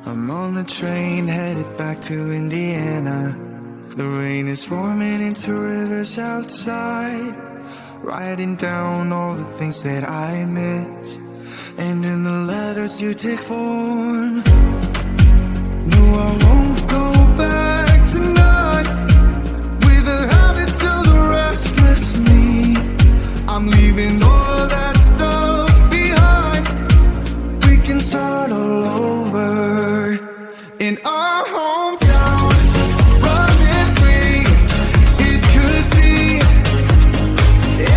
I'm on the train headed back to Indiana. The rain is forming into rivers outside, writing down all the things that I miss, and in the letters you take form. No, I won't go back tonight with the habits of the restless me. I'm leaving all that stuff behind. We can start all over in our hometown. Running free, it could be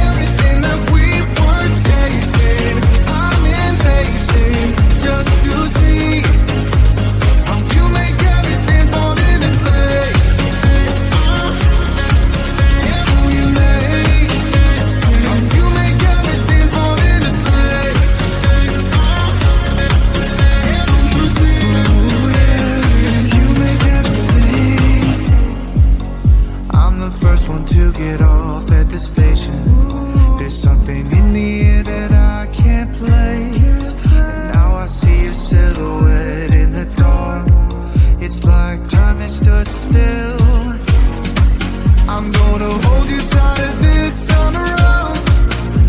everything that we were chasing. I'm impatient just to see how you make everything fall into place. How you make everything fall into place. You make everything. I'm the first one to get off at the station. There's something in the air that I can't place, and now I see your silhouette in the dark. It's like time has stood still. I'm gonna hold you tighter this time around.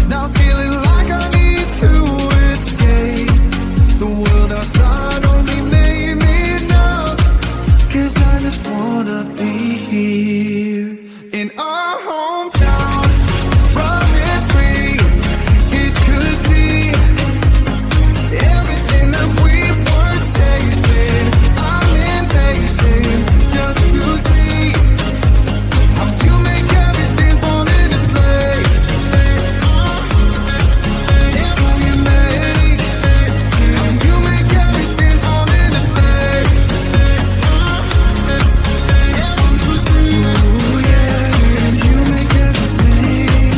Now feeling like I need to escape. The world outside only made me numb, 'cause I just wanna be here in our hometown. Running free, it could be everything that we were chasing. I'm impatient just to see how you make everything fall into place. How you make everything fall into place. Ooh, yeah, you make everything.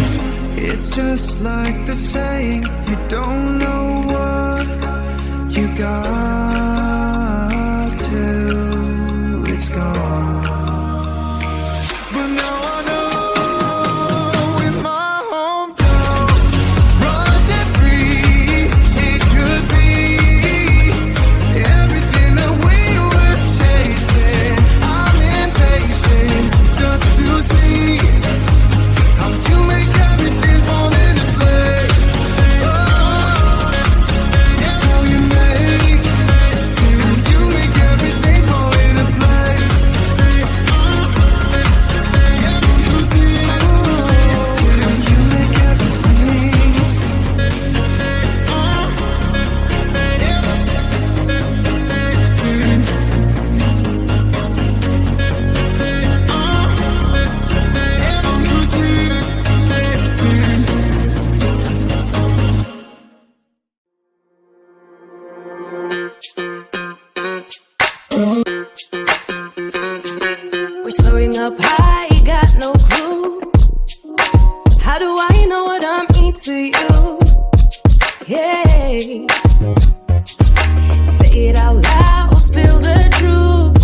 It's just like the saying, you don't know what you got till it's gone. But now I know in my hometown, running free, it could be everything that we were chasing. I'm impatient just to see how you make everything fall into place. How you make everything fall into place. You make everything. We're soaring up high, got no clue. How do I know what I mean to you? Yeah. Say it out loud, spill the truth.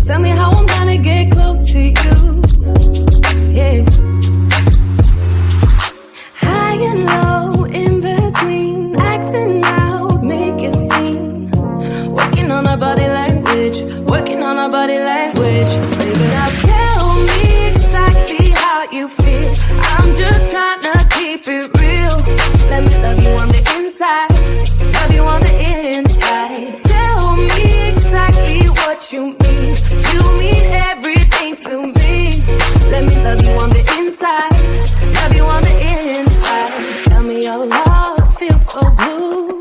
Tell me how I'm gonna get close to you. Yeah. High and low, in between, acting out, make a scene. Working on our body language, working on our body language. Baby, now tell me exactly how you feel. I'm just trying to keep it real. Let me love you on the inside, love you on the inside. Tell me exactly what you mean. You mean everything to me. Let me love you on the inside, love you on the inside. Tell me your lost, feel so blue,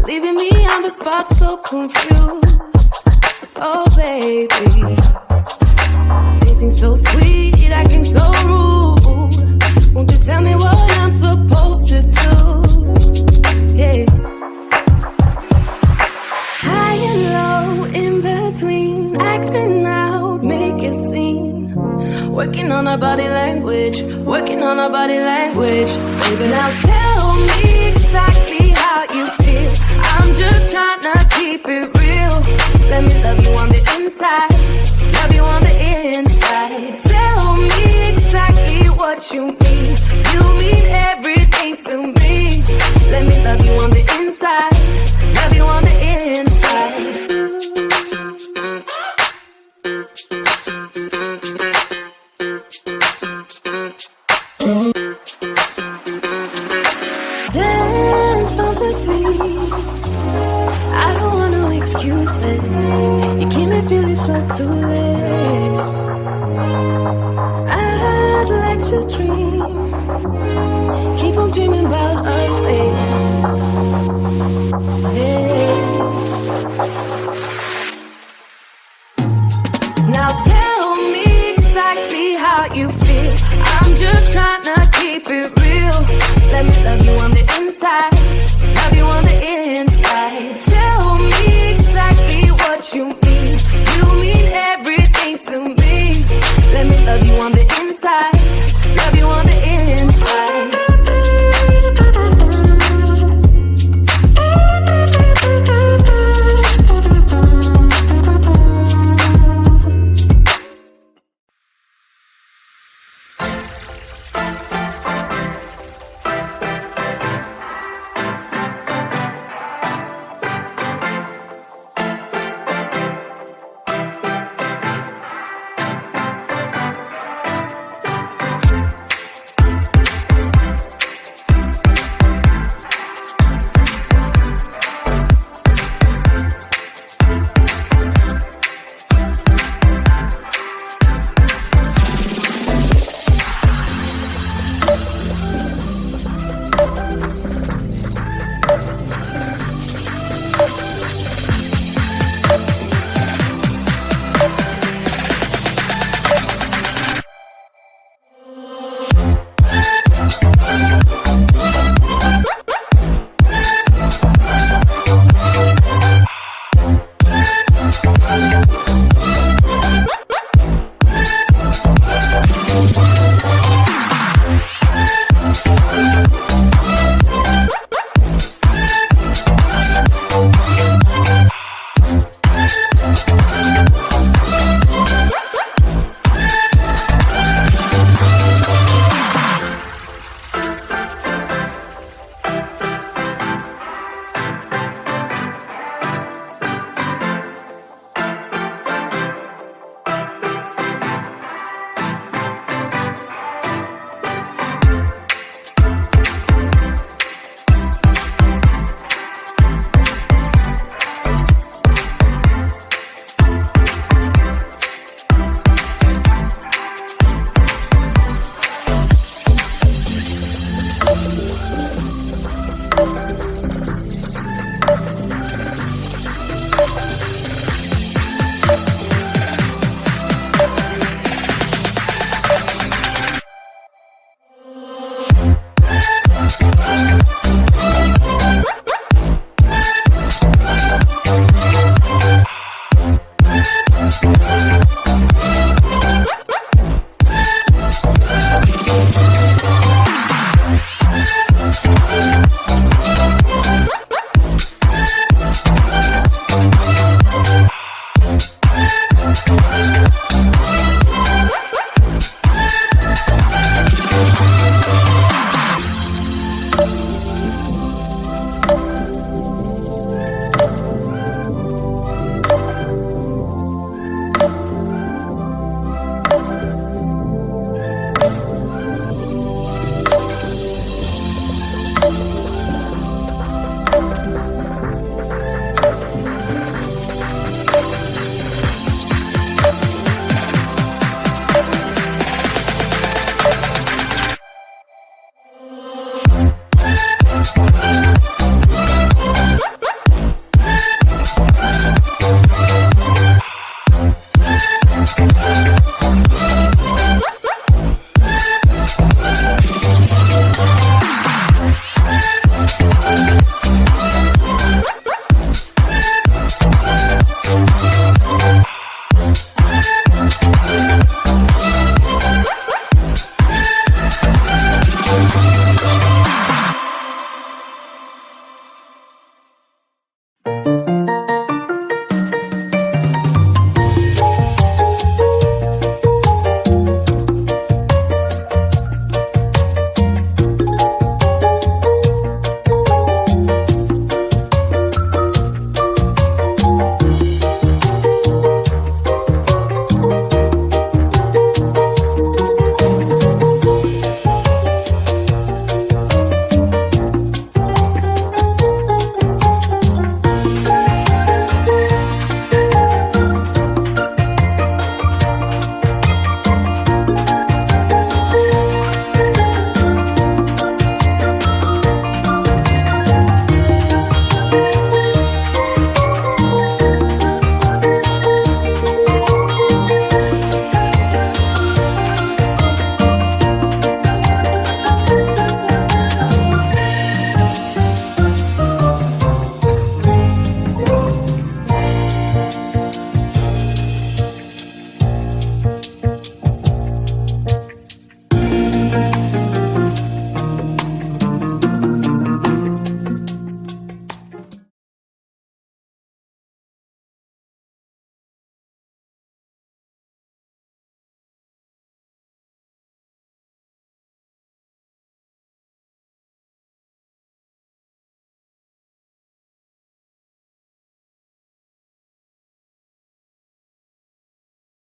leaving me on the spot so confused. Oh baby, tasting so sweet, acting so rude. Won't you tell me what I'm supposed to do? Yeah. High and low, in between, acting out, make a scene. Working on our body language, working on our body language. Baby, now tell me exactly how you feel. I'm just trying to keep it real. Let me love you on the inside, love you on the inside. Tell me exactly what you mean. You mean everything to me. Let me love you on the inside, love you on the inside. could be. I don't want no excuses. You keep me feeling so clueless. I'd like to dream. Keep on dreaming about us, baby. Yeah. Now tell me exactly how you feel. I'm just trying to keep it real. Let me love you on the inside. Love you on the inside. Tell me exactly what you